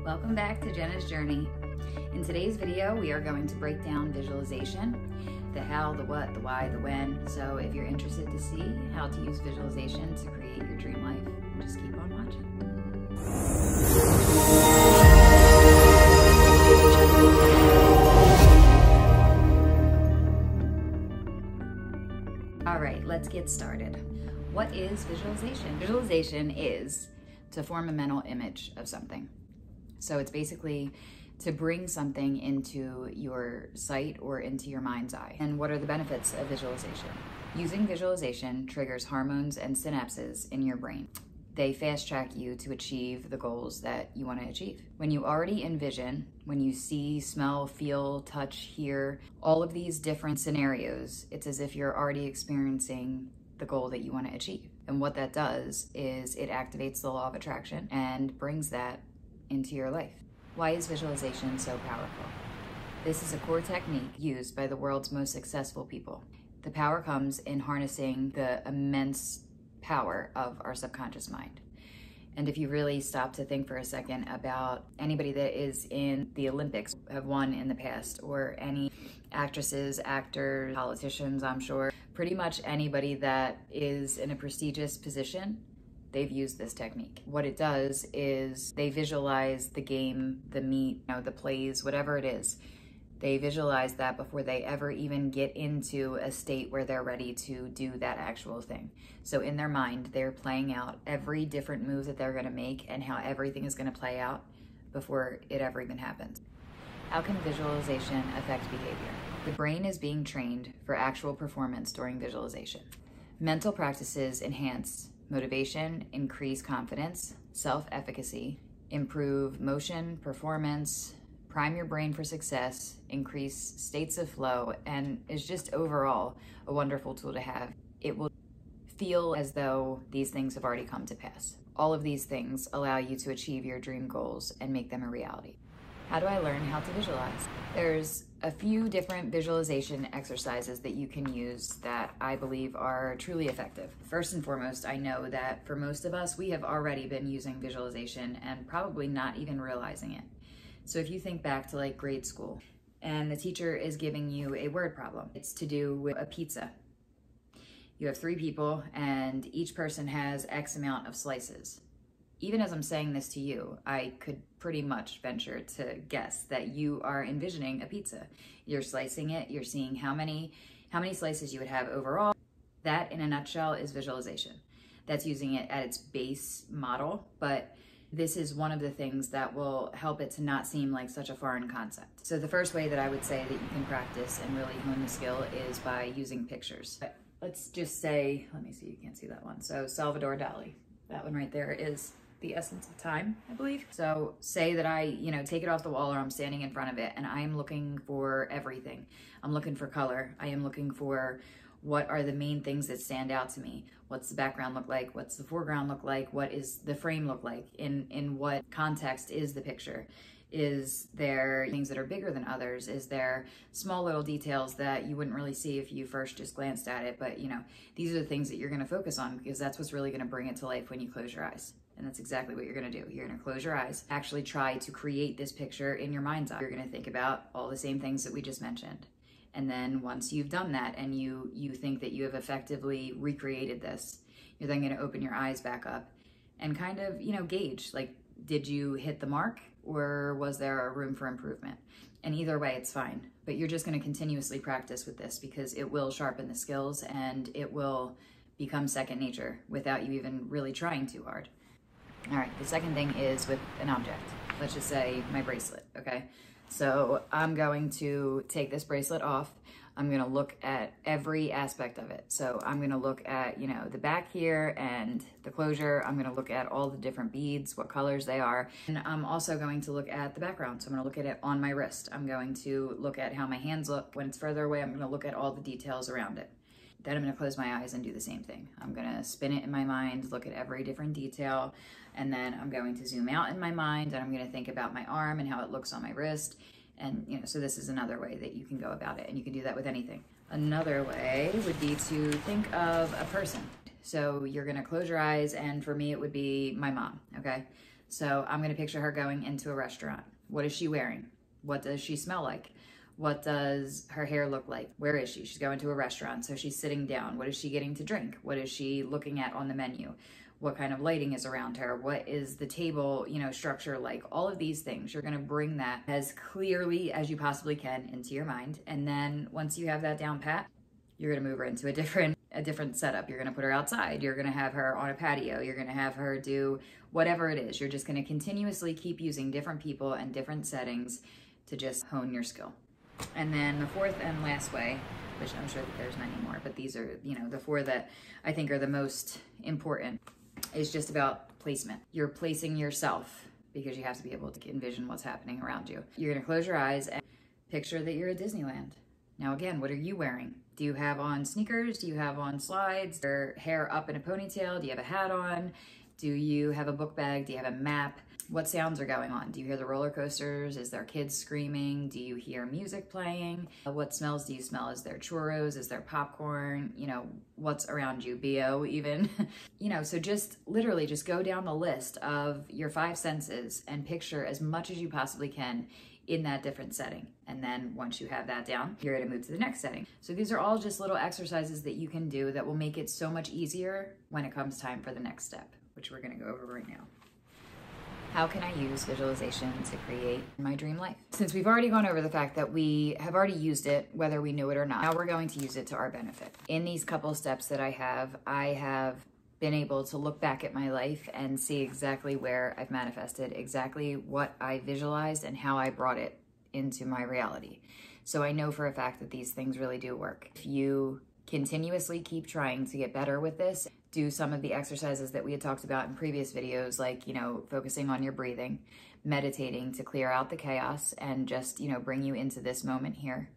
Welcome back to Jenna's Journey. In today's video, we are going to break down visualization, the how, the what, the why, the when. So if you're interested to see how to use visualization to create your dream life, just keep on watching. All right, let's get started. What is visualization? Visualization is to form a mental image of something. So it's basically to bring something into your sight or into your mind's eye. And what are the benefits of visualization? Using visualization triggers hormones and synapses in your brain. They fast track you to achieve the goals that you want to achieve. When you already envision, when you see, smell, feel, touch, hear, all of these different scenarios, it's as if you're already experiencing the goal that you want to achieve. And what that does is it activates the law of attraction and brings that into your life. Why is visualization so powerful? This is a core technique used by the world's most successful people. The power comes in harnessing the immense power of our subconscious mind. And if you really stop to think for a second about anybody that is in the Olympics, have won in the past, or any actresses, actors, politicians, I'm sure, pretty much anybody that is in a prestigious position, they've used this technique. What it does is they visualize the game, the meet, the plays, whatever it is. They visualize that before they ever even get into a state where they're ready to do that actual thing. So in their mind, they're playing out every different move that they're gonna make and how everything is gonna play out before it ever even happens. How can visualization affect behavior? The brain is being trained for actual performance during visualization. Mental practices enhance motivation, increase confidence, self-efficacy, improve motion, performance, prime your brain for success, increase states of flow, and is just overall a wonderful tool to have. It will feel as though these things have already come to pass. All of these things allow you to achieve your dream goals and make them a reality. How do I learn how to visualize? There's a few different visualization exercises that you can use that I believe are truly effective. First and foremost, I know that for most of us, we have already been using visualization and probably not even realizing it. So if you think back to like grade school and the teacher is giving you a word problem, it's to do with a pizza. You have 3 people and each person has X amount of slices. Even as I'm saying this to you, I could pretty much venture to guess that you are envisioning a pizza. You're slicing it, you're seeing how many slices you would have overall. That, in a nutshell, is visualization. That's using it at its base model, but this is one of the things that will help it to not seem like such a foreign concept. So the first way that I would say that you can practice and really hone the skill is by using pictures. Let's just say, let me see, you can't see that one. So Salvador Dali, that one right there is the essence of time, I believe. So say that I, take it off the wall or I'm standing in front of it and I am looking for everything. I'm looking for color. I am looking for what are the main things that stand out to me. What's the background look like? What's the foreground look like? What is the frame look like? In what context is the picture? Is there things that are bigger than others? Is there small little details that you wouldn't really see if you first just glanced at it? But these are the things that you're gonna focus on because that's what's really gonna bring it to life when you close your eyes. And that's exactly what you're gonna do. You're gonna close your eyes, actually try to create this picture in your mind's eye. You're gonna think about all the same things that we just mentioned. And then once you've done that and you think that you have effectively recreated this, you're then gonna open your eyes back up and kind of, gauge, like, did you hit the mark or was there a room for improvement? And either way, it's fine. But you're just gonna continuously practice with this because it will sharpen the skills and it will become second nature without you even really trying too hard. All right, the second thing is with an object. Let's just say my bracelet, okay? So I'm going to take this bracelet off. I'm gonna look at every aspect of it. So I'm gonna look at, the back here and the closure. I'm gonna look at all the different beads, what colors they are. And I'm also going to look at the background. So I'm gonna look at it on my wrist. I'm going to look at how my hands look. When it's further away, I'm gonna look at all the details around it. Then I'm gonna close my eyes and do the same thing. I'm gonna spin it in my mind, look at every different detail, and then I'm going to zoom out in my mind and I'm gonna think about my arm and how it looks on my wrist. And so this is another way that you can go about it, and you can do that with anything. Another way would be to think of a person. So you're gonna close your eyes, and for me it would be my mom, okay? So I'm going to picture her going into a restaurant. What is she wearing? What does she smell like? What does her hair look like? Where is she? She's going to a restaurant, so she's sitting down. What is she getting to drink? What is she looking at on the menu? What kind of lighting is around her? What is the table, structure like? All of these things, you're gonna bring that as clearly as you possibly can into your mind. And then once you have that down pat, you're gonna move her into a different setup. You're gonna put her outside. You're gonna have her on a patio. You're gonna have her do whatever it is. You're just gonna continuously keep using different people and different settings to just hone your skill. And then the fourth and last way, which I'm sure that there's many more, but these are, the four that I think are the most important, is just about placement. You're placing yourself because you have to be able to envision what's happening around you. You're gonna close your eyes and picture that you're at Disneyland. Now again, what are you wearing? Do you have on sneakers? Do you have on slides? Your hair up in a ponytail? Do you have a hat on? Do you have a book bag? Do you have a map? What sounds are going on? Do you hear the roller coasters? Is there kids screaming? Do you hear music playing? What smells do you smell? Is there churros? Is there popcorn? What's around you? BO even? So just literally just go down the list of your 5 senses and picture as much as you possibly can in that different setting. And then once you have that down, you're gonna move to the next setting. So these are all just little exercises that you can do that will make it so much easier when it comes time for the next step, which we're gonna go over right now. How can I use visualization to create my dream life? Since we've already gone over the fact that we have already used it, whether we knew it or not, now we're going to use it to our benefit. In these couple steps that I have been able to look back at my life and see exactly where I've manifested, exactly what I visualized and how I brought it into my reality. So I know for a fact that these things really do work. If you continuously keep trying to get better with this, do some of the exercises that we had talked about in previous videos, like, focusing on your breathing, meditating to clear out the chaos and just, bring you into this moment here.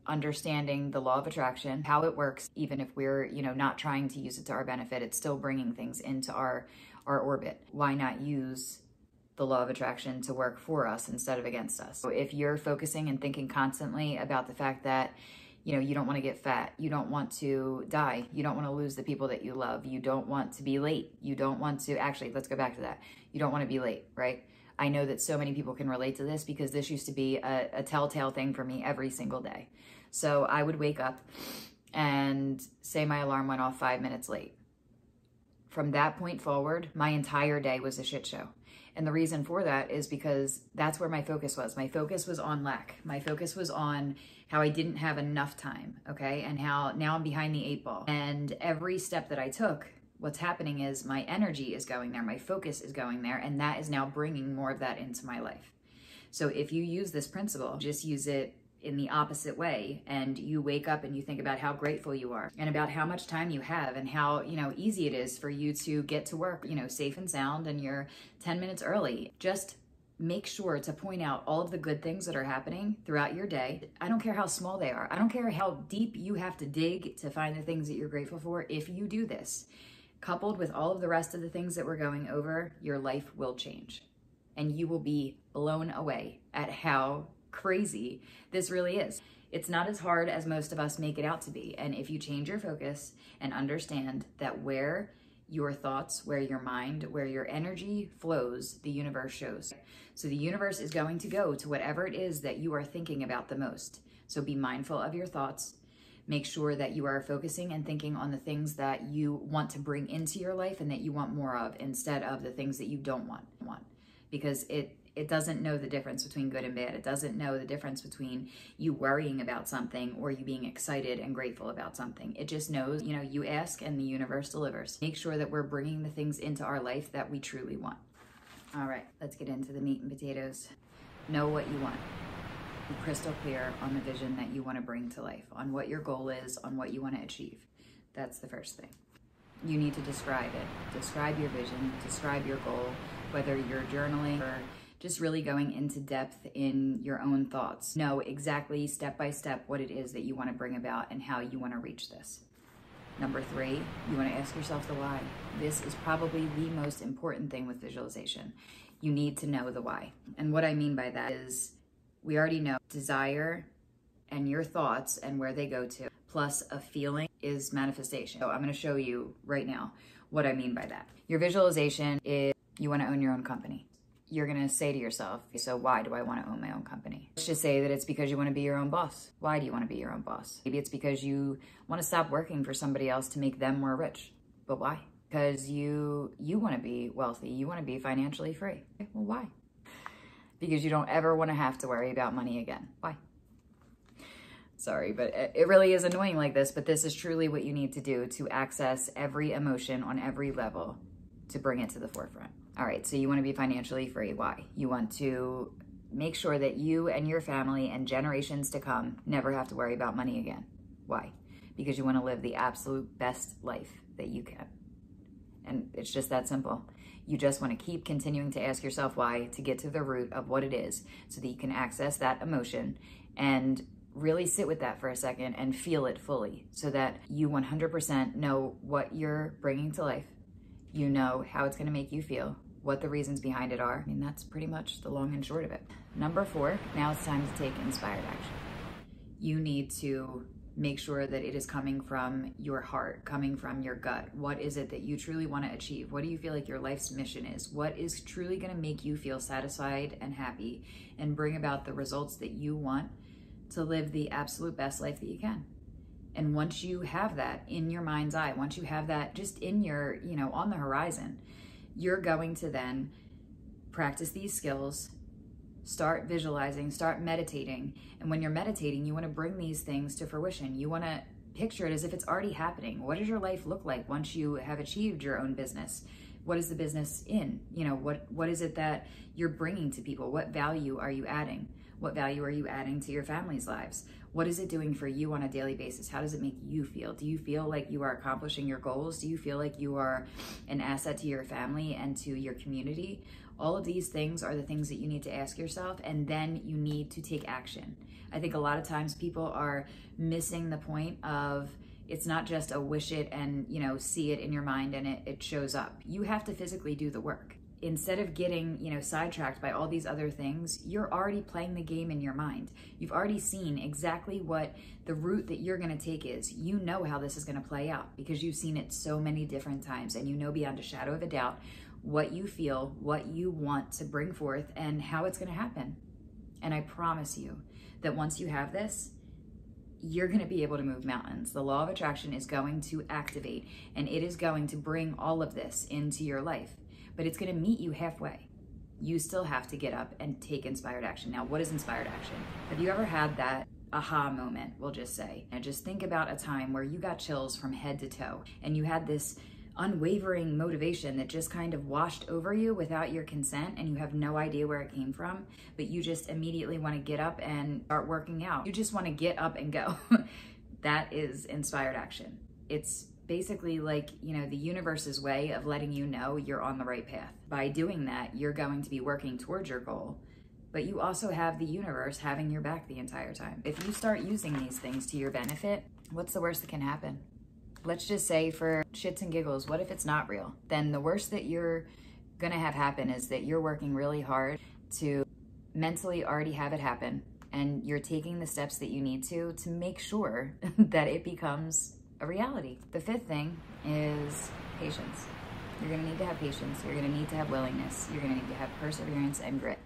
Understanding the law of attraction, how it works, even if we're, not trying to use it to our benefit, it's still bringing things into our orbit. Why not use the law of attraction to work for us instead of against us? So if you're focusing and thinking constantly about the fact that you don't want to get fat, you don't want to die, you don't want to lose the people that you love, you don't want to be late, you don't want to, actually, let's go back to that. You don't want to be late, right? I know that so many people can relate to this because this used to be a telltale thing for me every single day. So I would wake up and say my alarm went off 5 minutes late. From that point forward, my entire day was a shit show. And the reason for that is because that's where my focus was. My focus was on lack. My focus was on how I didn't have enough time, okay? And how now I'm behind the 8 ball. And every step that I took, what's happening is my energy is going there, my focus is going there, and that is now bringing more of that into my life. So if you use this principle, just use it in the opposite way, and you wake up and you think about how grateful you are and about how much time you have and how easy it is for you to get to work safe and sound, and you're 10 minutes early. Just make sure to point out all of the good things that are happening throughout your day. I don't care how small they are. I don't care how deep you have to dig to find the things that you're grateful for. If you do this, coupled with all of the rest of the things that we're going over, your life will change, and you will be blown away at how crazy this really is. It's not as hard as most of us make it out to be. And if you change your focus and understand that where your thoughts, where your mind, where your energy flows, the universe shows. So the universe is going to go to whatever it is that you are thinking about the most. So be mindful of your thoughts. Make sure that you are focusing and thinking on the things that you want to bring into your life and that you want more of, instead of the things that you don't want. Because it doesn't know the difference between good and bad. It doesn't know the difference between you worrying about something or you being excited and grateful about something. It just knows, you ask and the universe delivers. Make sure that we're bringing the things into our life that we truly want. All right, let's get into the meat and potatoes. Know what you want. Be crystal clear on the vision that you want to bring to life, on what your goal is, on what you want to achieve. That's the first thing. You need to describe it. Describe your vision, describe your goal, whether you're journaling or just really going into depth in your own thoughts. Know exactly step by step what it is that you want to bring about and how you want to reach this. Number 3, you want to ask yourself the why. This is probably the most important thing with visualization. You need to know the why. And what I mean by that is, we already know desire and your thoughts and where they go to, plus a feeling, is manifestation. So I'm going to show you right now what I mean by that. Your visualization is, you want to own your own company. you're going to say to yourself, so why do I want to own my own company? Let's just say that it's because you want to be your own boss. Why do you want to be your own boss? Maybe it's because you want to stop working for somebody else to make them more rich. But why? Because you want to be wealthy. You want to be financially free. Okay, well, why? Because you don't ever want to have to worry about money again. Why? Sorry, but it really is annoying like this, but this is truly what you need to do to access every emotion on every level to bring it to the forefront. All right, so you want to be financially free. Why? You want to make sure that you and your family and generations to come never have to worry about money again. Why? Because you want to live the absolute best life that you can. And it's just that simple. You just want to keep continuing to ask yourself why to get to the root of what it is so that you can access that emotion and really sit with that for a second and feel it fully so that you 100% know what you're bringing to life. You know how it's going to make you feel, what the reasons behind it are. I mean, that's pretty much the long and short of it. Number 4, now it's time to take inspired action. You need to make sure that it is coming from your heart, coming from your gut. What is it that you truly want to achieve? What do you feel like your life's mission is? What is truly going to make you feel satisfied and happy and bring about the results that you want to live the absolute best life that you can? And once you have that in your mind's eye, once you have that just in your, on the horizon, you're going to then practice these skills, start visualizing, start meditating. And when you're meditating, you want to bring these things to fruition. You want to picture it as if it's already happening. What does your life look like once you have achieved your own business? What is the business in? What is it that you're bringing to people? What value are you adding? What value are you adding to your family's lives? What is it doing for you on a daily basis? How does it make you feel? Do you feel like you are accomplishing your goals? Do you feel like you are an asset to your family and to your community? All of these things are the things that you need to ask yourself, and then you need to take action. I think a lot of times people are missing the point of it's not just a wish it and, see it in your mind and it shows up. You have to physically do the work. Instead of getting, sidetracked by all these other things, you're already playing the game in your mind. You've already seen exactly what the route that you're going to take is. You know how this is going to play out because you've seen it so many different times, and you know beyond a shadow of a doubt what you feel, what you want to bring forth, and how it's going to happen. And I promise you that once you have this, you're going to be able to move mountains. The law of attraction is going to activate, and it is going to bring all of this into your life. But it's going to meet you halfway. You still have to get up and take inspired action. Now, what is inspired action? Have you ever had that aha moment, we'll just say? And just think about a time where you got chills from head to toe and you had this unwavering motivation that just kind of washed over you without your consent, and you have no idea where it came from, but you just immediately want to get up and start working out. You just want to get up and go. That is inspired action. It's basically like, the universe's way of letting you know you're on the right path. By doing that, you're going to be working towards your goal, but you also have the universe having your back the entire time. If you start using these things to your benefit, what's the worst that can happen? Let's just say for shits and giggles, what if it's not real? Then the worst that you're gonna have happen is that you're working really hard to mentally already have it happen, and you're taking the steps that you need to make sure that it becomes a reality. The 5th thing is patience. You're gonna need to have patience. You're gonna need to have willingness. You're gonna need to have perseverance and grit.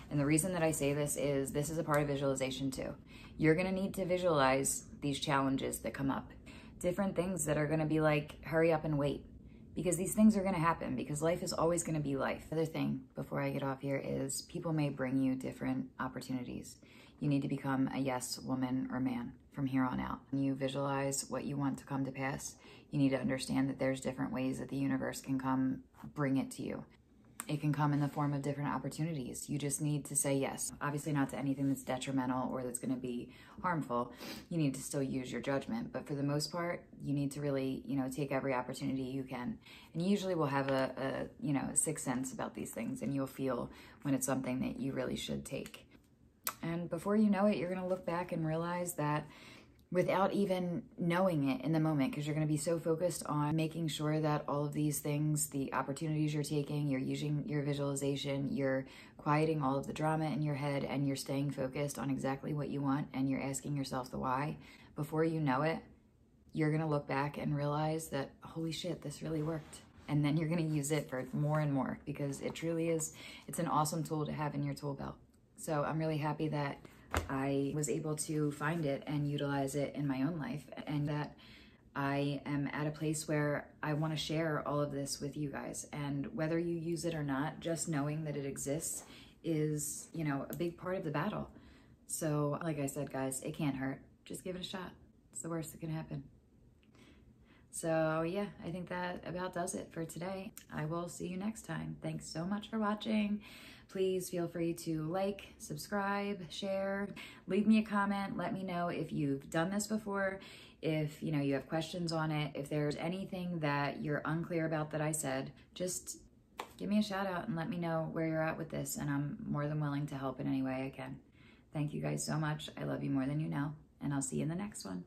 And the reason that I say this is a part of visualization too. You're gonna need to visualize these challenges that come up. Different things that are gonna be like, hurry up and wait. Because these things are gonna happen, because life is always gonna be life. The other thing before I get off here is people may bring you different opportunities. You need to become a yes woman or man from here on out. When you visualize what you want to come to pass, you need to understand that there's different ways that the universe can come bring it to you. It can come in the form of different opportunities. You just need to say yes. Obviously not to anything that's detrimental or that's gonna be harmful. You need to still use your judgment, but for the most part, you need to really, take every opportunity you can. And you usually will have a sixth sense about these things, and you'll feel when it's something that you really should take. And before you know it, you're gonna look back and realize that without even knowing it in the moment, because you're going to be so focused on making sure that all of these things, the opportunities you're taking, you're using your visualization, you're quieting all of the drama in your head, and you're staying focused on exactly what you want, and you're asking yourself the why. Before you know it, you're going to look back and realize that, holy shit, this really worked. and then you're going to use it for more and more, because it truly is, it's an awesome tool to have in your tool belt. So I'm really happy that I was able to find it and utilize it in my own life, and that I am at a place where I want to share all of this with you guys. And whether you use it or not, just knowing that it exists is, you know, a big part of the battle. So like I said, guys, it can't hurt. Just give it a shot. It's the worst that can happen. So yeah, I think that about does it for today. I will see you next time. Thanks so much for watching. Please feel free to like, subscribe, share, leave me a comment. Let me know if you've done this before, if you know you have questions on it, if there's anything that you're unclear about that I said, just give me a shout out and let me know where you're at with this, and I'm more than willing to help in any way I can. Thank you guys so much. I love you more than you know, and I'll see you in the next one.